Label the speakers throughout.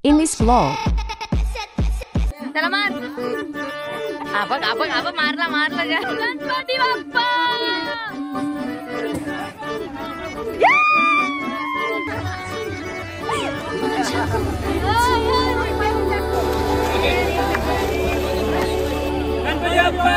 Speaker 1: In this vlog,
Speaker 2: चला मार आप मारला Ganpati Bappa Ganpati Bappa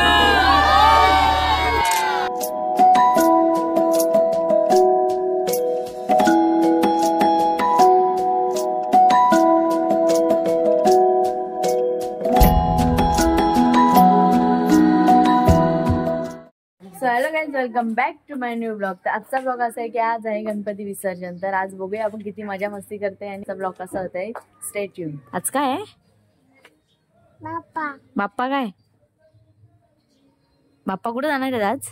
Speaker 2: hello guys, welcome back to my new blog. तर आजचा ब्लॉग असा आहे की आज आहे गणपती विसर्जन. तर आज बघूया आपण किती मजा मस्ती करते आणि ब्लॉग कसा होत आहे. Stay tune. आज काय आहे? बाप्पा काय? बाप्पा कुठे जाणार आहे आज?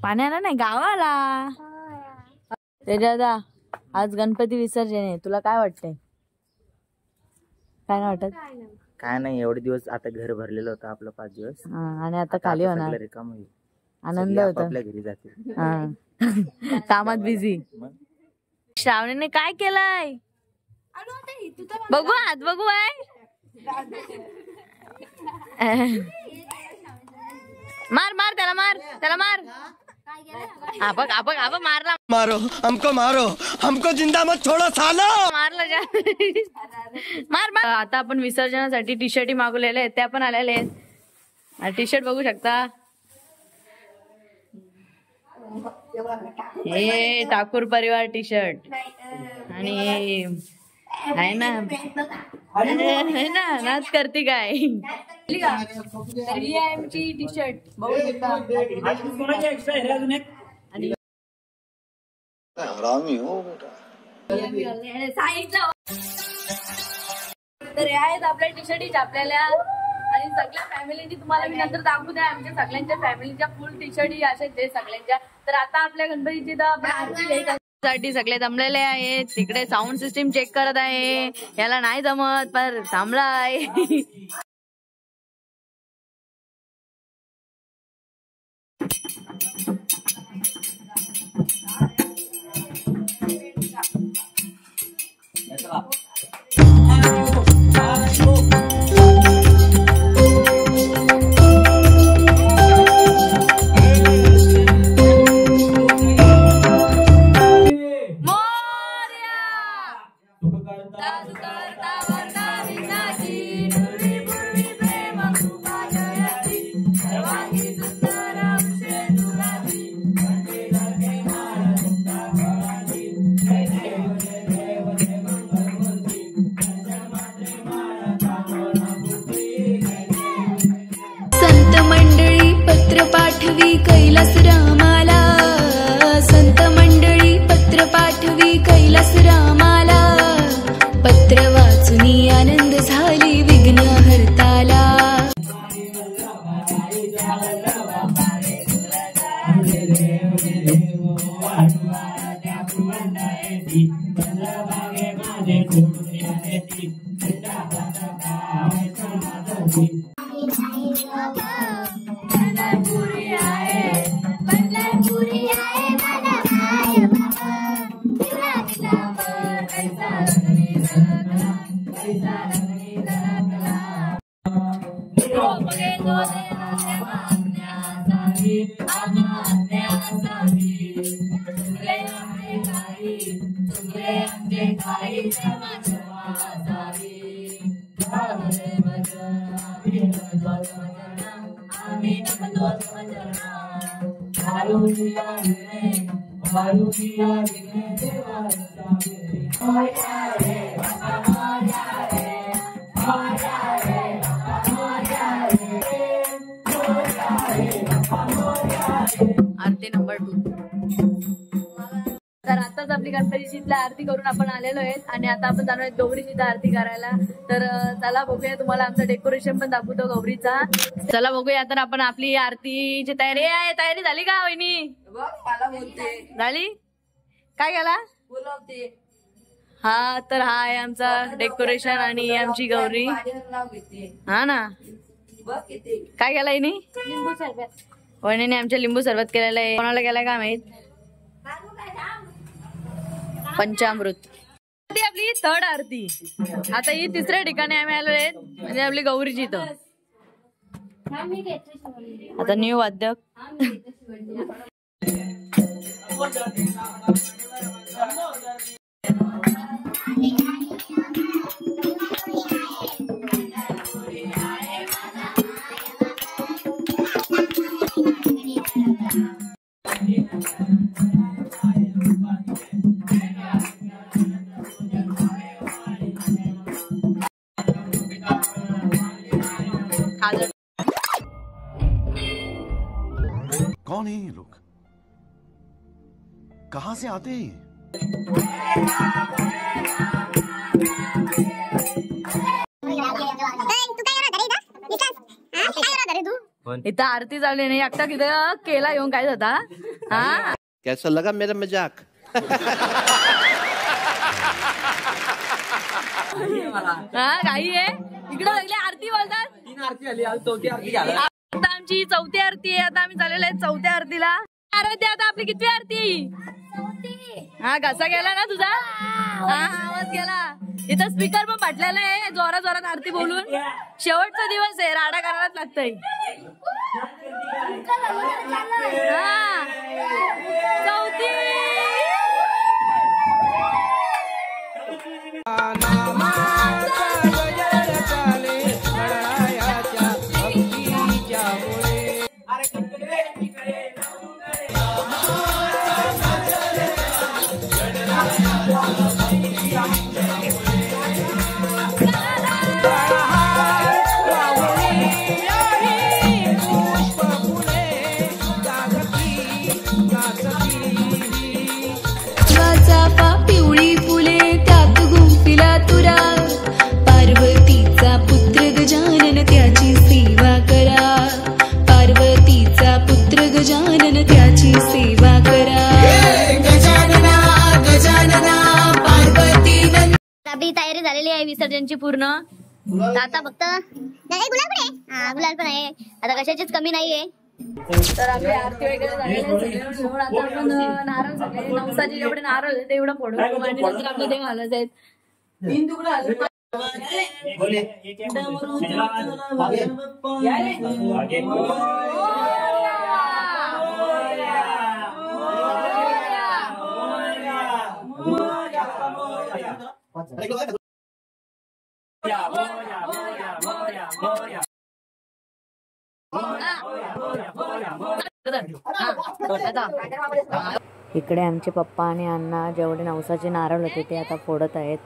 Speaker 2: पाण्याला नाही, गावाला. दादा आज गणपती विसर्जन आहे, तुला काय वाटतंय? काय नाही वाटत?
Speaker 3: काय नाही, एवढे दिवस आता घर भरलेलं होतं आपलं 5 दिवस
Speaker 2: आणि आता खाली होणार.
Speaker 3: रिकाम होईल,
Speaker 2: आनंद होता.
Speaker 3: आपल्या घरी जातील.
Speaker 2: कामात बिझी. श्रावणीने काय केलंय बघू, आज बघू आहे. मार मार त्याला, त्याला मार. मारला.
Speaker 4: मारो हमको जिंदा मत छोड़ो सालो.
Speaker 2: मारला मार. आता आपण विसर्जनासाठी टी शर्ट मागवलेले आहेत, त्या पण आलेले आहेत. टी शर्ट बघू शकता. हे ठाकूर परिवार टी शर्ट आणि आहे ना नाच करते काय. टी शर्ट बघू शकता. तर हे आहेत आपल्या टी शर्ट छापलेल्या आणि सगळ्या फॅमिलीची तुम्हाला मी नंतर दाखवू द्या. आमच्या सगळ्यांच्या फॅमिलीच्या फुल टी शर्ट असे ते सगळ्यांच्या. तर आता आपल्या गणपतीची साठी सगळे जमलेले आहेत. तिकडे साऊंड सिस्टीम चेक करत आहे. याला नाही जमत पर थांबलाय.
Speaker 5: पाठवी कैलास रामाला, संत मंडळी पत्र पाठवी कैलास रामाला. पत्र वाचुनी आनंद झाली विघ्न हरताला.
Speaker 2: आरती नंबर 2. तर आताच आपली गणपतीची आरती करून आपण आलेलो आहेत आणि आता आपण जाणार गौरीची आरती करायला. तर चला बघूया, तुम्हाला आमचं डेकोरेशन पण दाखवतो गौरीचा. चला बघूया. तर आपण आपली आरतीची तयारी झाली का वहिनी? झाली. काय केला? हा, तर हा आहे आमचा डेकोरेशन आणि आमची गौरी. हा ना, काय केला वहिनी?
Speaker 6: लिंबू सरबत.
Speaker 2: वहिनीने आमच्या लिंबू सरबत केलेलं आहे. कोणाला केलाय का माहित? पंचामृत. आपली थर्ड आरती. आता ही तिसऱ्या ठिकाणी आम्ही आलो आहे म्हणजे आपली गौरीची इथं. आता न्यू वाद्य
Speaker 1: कौन है ये लोग? कहां से आते हैं?
Speaker 2: इथं आरती चालली नाही एकटा तिथं केला येऊन काय होता. हा
Speaker 6: कैसा लगा मेरा मजाक?
Speaker 2: हा काही आहे इकडे सगळे आरती बोलतात.
Speaker 3: 3 आरती आली, आज 4थी आरती झाली.
Speaker 2: आता आमची 4थी आरती आहे. आता आम्ही चाललेलो आहे 4थ्या आरतीला. आरती आता आपली कितवी आरती आहे? हा घसा गेला ना तुझा. हा आवाज गेला. इथं स्पीकर पण फाटलेला आहे जोरात जोरात आरती बोलून. शेवटचा दिवस आहे राडा करायलाच लागतंय. हा 4थी
Speaker 5: पिवळी फुले त्यात गुंफिला तुरा. पार्वतीचा पुत्र गजानन त्याची सेवा करा. पार्वतीचा पुत्र गजानन त्याची सेवा करा. गजानना गजानना पार्वती.
Speaker 7: आपली तयारी झालेली आहे विसर्जनची पूर्ण. आता फक्त गुलाल पण आहे. हा गुलाल पण आहे. आता कशाचीच कमी नाहीये.
Speaker 2: तर आपली आरती वगैरे झालेली आहे. आता आपण नारळ सगळे नवसाचे जेवढे नारळ होते तेवढं फोडू आणि नंतर आपलं ते घालायचं आहेत. 3 तुकडे
Speaker 8: इकडे आमचे पप्पा आणि अण्णा जेवढे नवसाचे नारळ होते ते आता फोडत आहेत.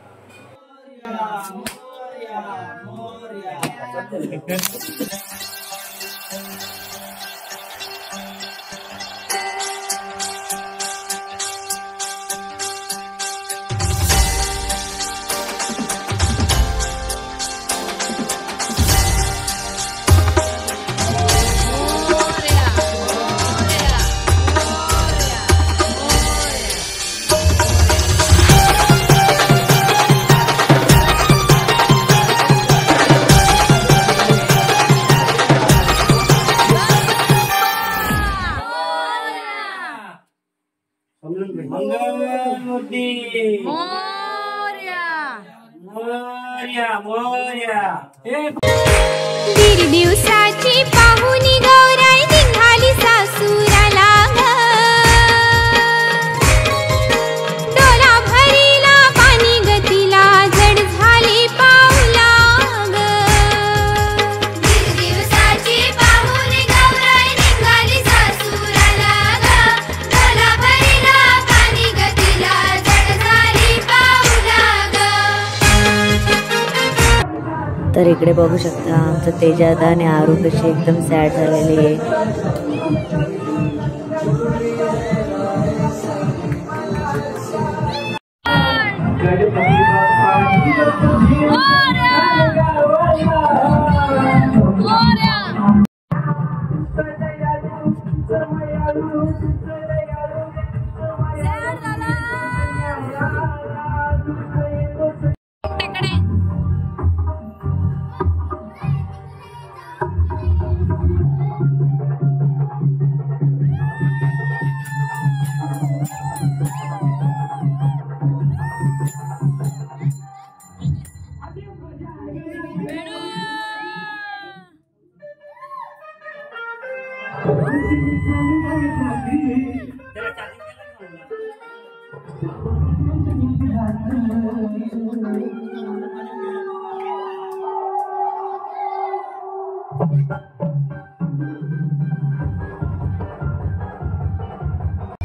Speaker 7: दीड दिवसाची पाहुणी गौराई निघाली सासूराला ग. डोला भरीला पाणी गतीला जड झाली पाऊला ग. दीड दिवसाची पाहुणी गौराई निघाली सासूराला ग. डोला भरीला पाणी गतीला जड झाली पाऊला ग.
Speaker 8: तर इकडे बघू शकता आमचं तेजादा आणि आरू कशी एकदम सॅड झालेली आहे.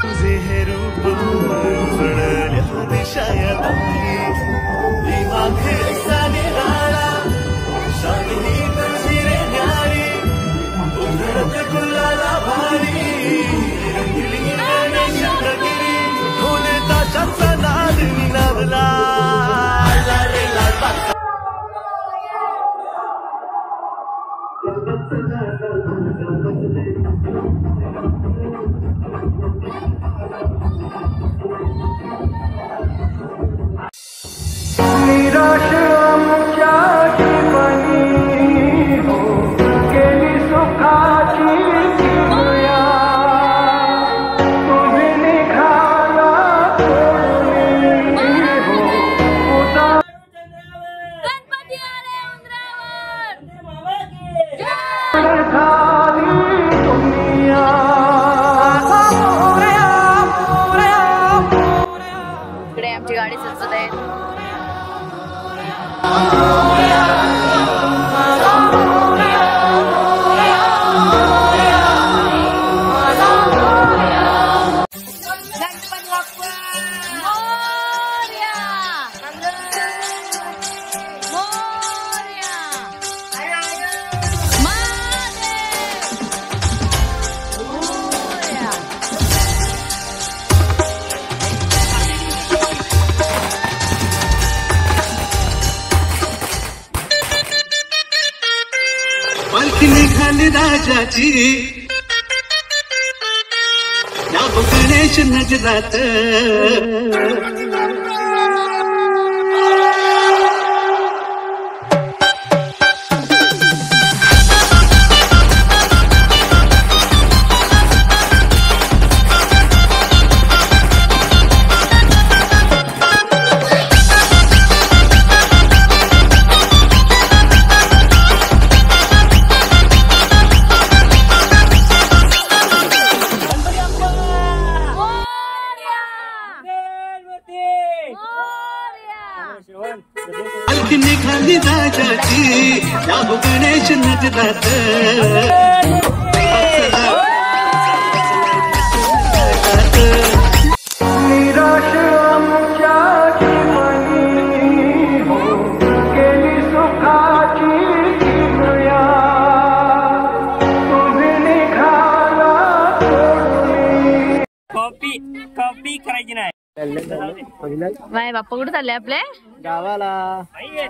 Speaker 9: तुझे हे रूप उजळल्या दिशाया मागे निराळा शाही तुझी रे न्यारी उधळत गुलाला भारी रंगली गणेशगिरी ढोले ताशाचा नाद निनादला रे लाल
Speaker 10: निराश आमच्या जीवनी हो गेली सुखाची किमया तुम्ही निघाला सोडून हो उदा
Speaker 2: गणपती आले
Speaker 10: झाली दुनिया
Speaker 2: इकडे आमची गाडी सजत आहे.
Speaker 9: पालखी निघाली राजाची या गणेश नजरात पालखी निघाली राजाची या गणेश नजरात
Speaker 10: निराश आमच्या जीवनी हो गेली सुखाची किमया तुम्ही निघाला सोडून
Speaker 3: कॉपी करायची नाही.
Speaker 2: बाय बाप्पा कुठे चालले आपले?
Speaker 3: गावाला
Speaker 2: चालले.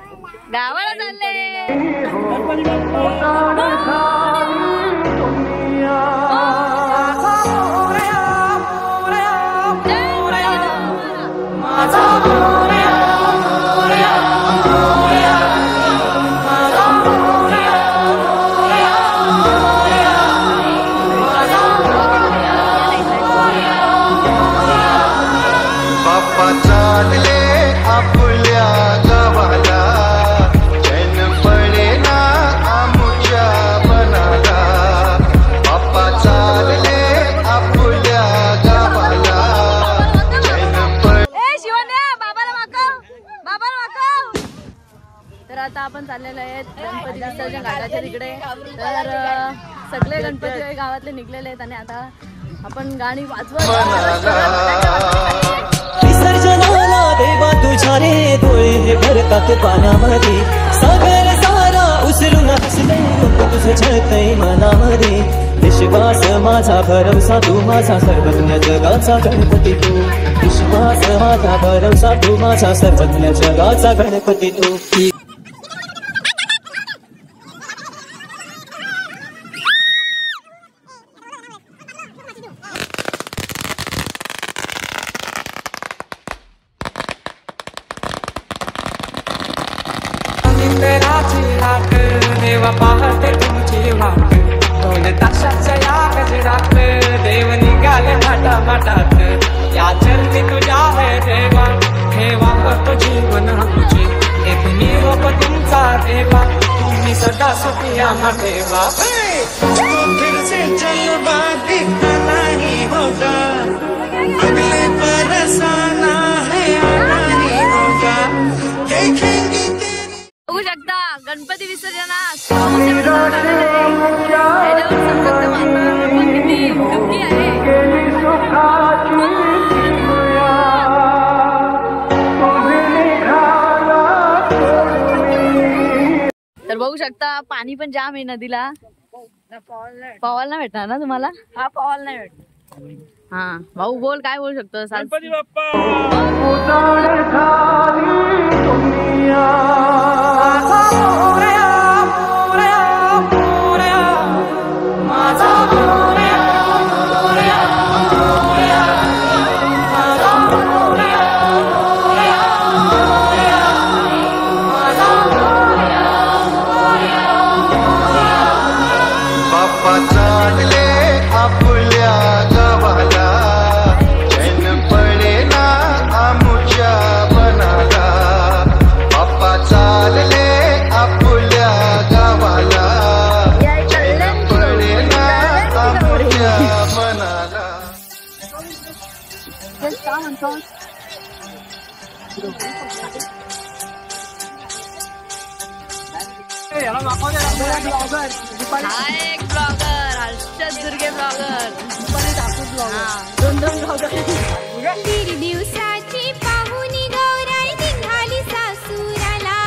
Speaker 9: बाप्पा चालले आपल्या गावाला चैन पडेना आमुच्या बनाला बाप्पा चालले आपल्या गावाला चैन
Speaker 2: तर आता आपण चाललेलो आहेत गणपती विसर्जन घाटाच्या तिकडे. तर सगळे गणपती गावातले निघलेले आहेत आणि आता आपण गाणी वाजवत
Speaker 11: विसर्जनाला देवा तुझ्या रे डोळे भरतात पाण्यामध्ये सागर सारा उचलून हसले तुझं झळकय मनामध्ये विश्वास माझा भरवसा तू माझा सर्वज्ञ जगाचा गणपती तू विश्वास माझा भरवसा तू माझा सर्वज्ञ जगाचा गणपती तू.
Speaker 10: देवा पाहते तुमची वाट दोन तासाच्या या गजरात देव निघाले माटा माटात या चरणी तुझ्या है देवा ठेवा करतो जीवन आमची एक निरोप तुमचा देवा तुम्ही सदा सुखी आम्हा देवा फिर से चल बाधिक नाही होगा अगले बरसाना है आना ही होगा देखेंगे
Speaker 2: बघू शकता गणपती विसर्जनात ह्याच्यावर समजतं वातावरण किती नक्की आहे. तर बघू शकता पाणी पण जाम आहे नदीला. पवाल नाही भेटणार ना तुम्हाला? हा पवाल नाही भेटणार. हा भाऊ बोल काय बोलू शकतो? गणपती बाप्पा एक ब्लॉगर हर्षद दुर्गे ब्लॉगर दोन ब्लॉगर.
Speaker 12: दीड दिवसाची पाहुणी गौराई निघाली सासूराला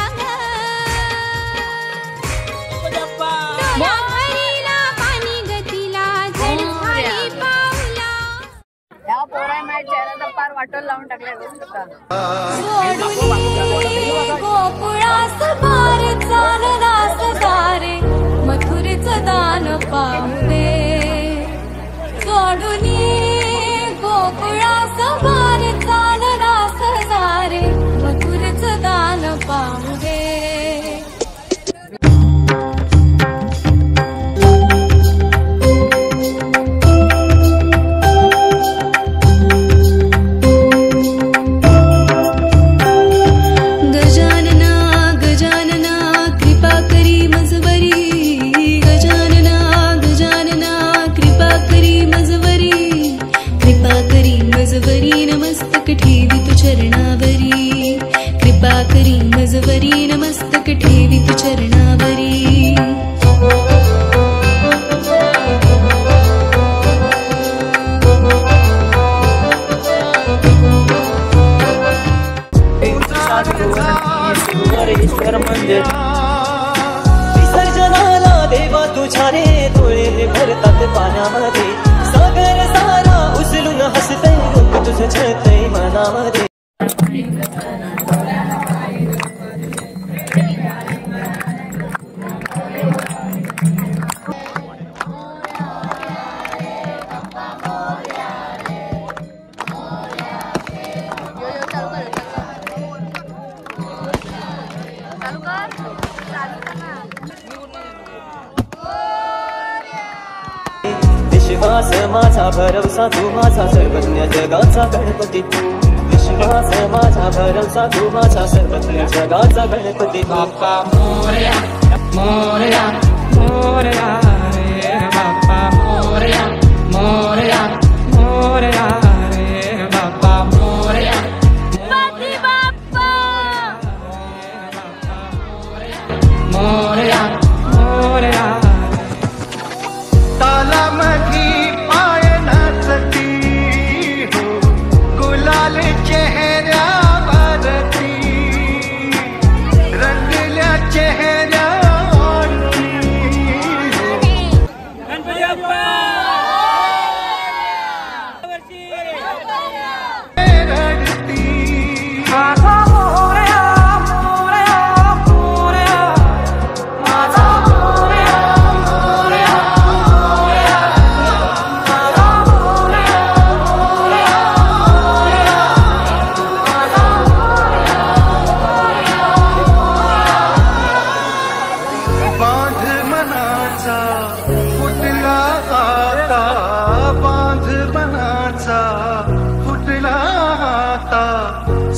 Speaker 12: पाणी गतीला झाली पाऊला.
Speaker 2: या पोराय माझ्या चेहऱ्याचा पार वाटोल लावून टाकलाय.
Speaker 5: गोकुळास बार चालनास दारे मथुरेचं दान पाहू दे सोडून गोकुळास बार चालनास दारे मथुरेचं दान पाहू दे. नमस्तक ठेवी तू चरणावरी कृपा करी मजवरी नमस्तक ठेवी तू चरणावरी.
Speaker 11: विसर्जनाला देवा तुझ्या रे डोळे भरतात पाण्यामध्ये सागर सारा उचलून हसतय तुझं छळतय मनामध्ये. विश्वास माझा भरवसा तू माझा सर्वज्ञ जगाचा गणपती तू. विश्वास माझा भरवसा तू माझा सर्वज्ञ जगाचा गणपती.
Speaker 10: बाप्पा मोरया मोरया मोरया रे बाप्पा मोरया मोरया मोरया रे बाप्पा मोरया.
Speaker 2: गणपती बाप्पा
Speaker 10: मोरया मोरया
Speaker 9: तालामध्ये पाय नाचती हो गुलाल चेहऱ्यावरती रंगल्या चेहऱ्यावरती
Speaker 10: गणपती बाप्पा
Speaker 9: रडती.
Speaker 10: माझा मोरया मोरया मोरया माझा मोरया मोरया मोरया माझा मोरया मोरया मोरया माझा मोरया
Speaker 9: बांध मनाचा फुटला आता बांध मनाचा फुटला आता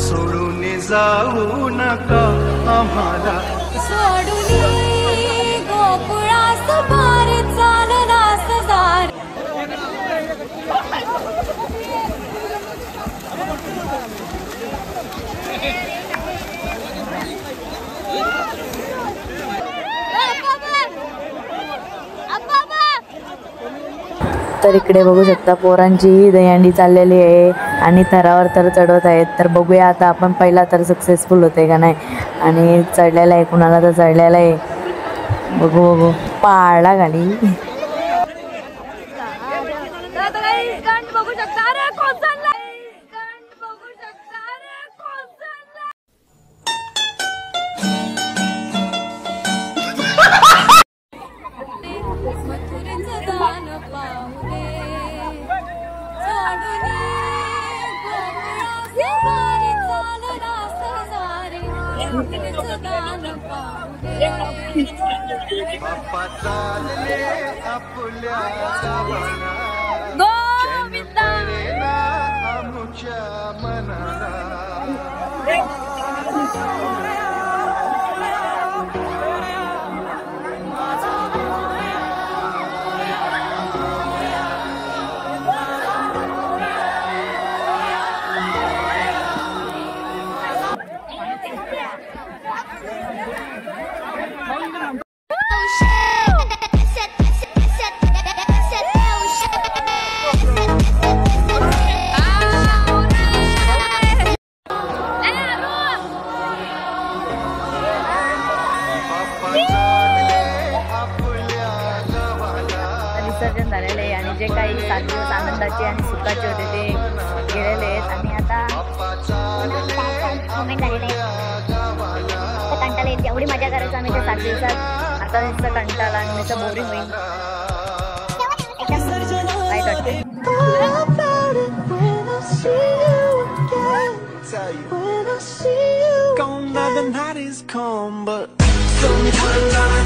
Speaker 9: सोडून जाऊ नका आम्हाला.
Speaker 5: सोडून गोकुळास बार चालनास दारे
Speaker 8: तर इकडे बघू शकता पोरांची दहीहंडी चाललेली आहे आणि थरावर तर चढवत आहेत. तर बघूया आता आपण पहिला तर सक्सेसफुल होते का नाही. आणि चढलेला आहे, कुणाला तर चढलेला आहे. बघू पाळला गाडी.
Speaker 2: बघू शकता
Speaker 9: बाप्पा चालले आपल्या गावाला आमच्या मनाला.
Speaker 2: विसर्जन झालेले आहे आणि जे काही 7 दिवस आनंदाचे आणि सुखाचे होते ते गेलेले आहेत. आणि आता
Speaker 7: मोमेंट झालेलं आहे. कंटाळा येईल, एवढी मजा करायचं आम्ही त्या 7 दिवसात.
Speaker 2: आता नुसतं कंटाळा आणि नुसतं बोरिंग होईल. वाईट वाटते.
Speaker 9: Gone now the night is come, but sometimes I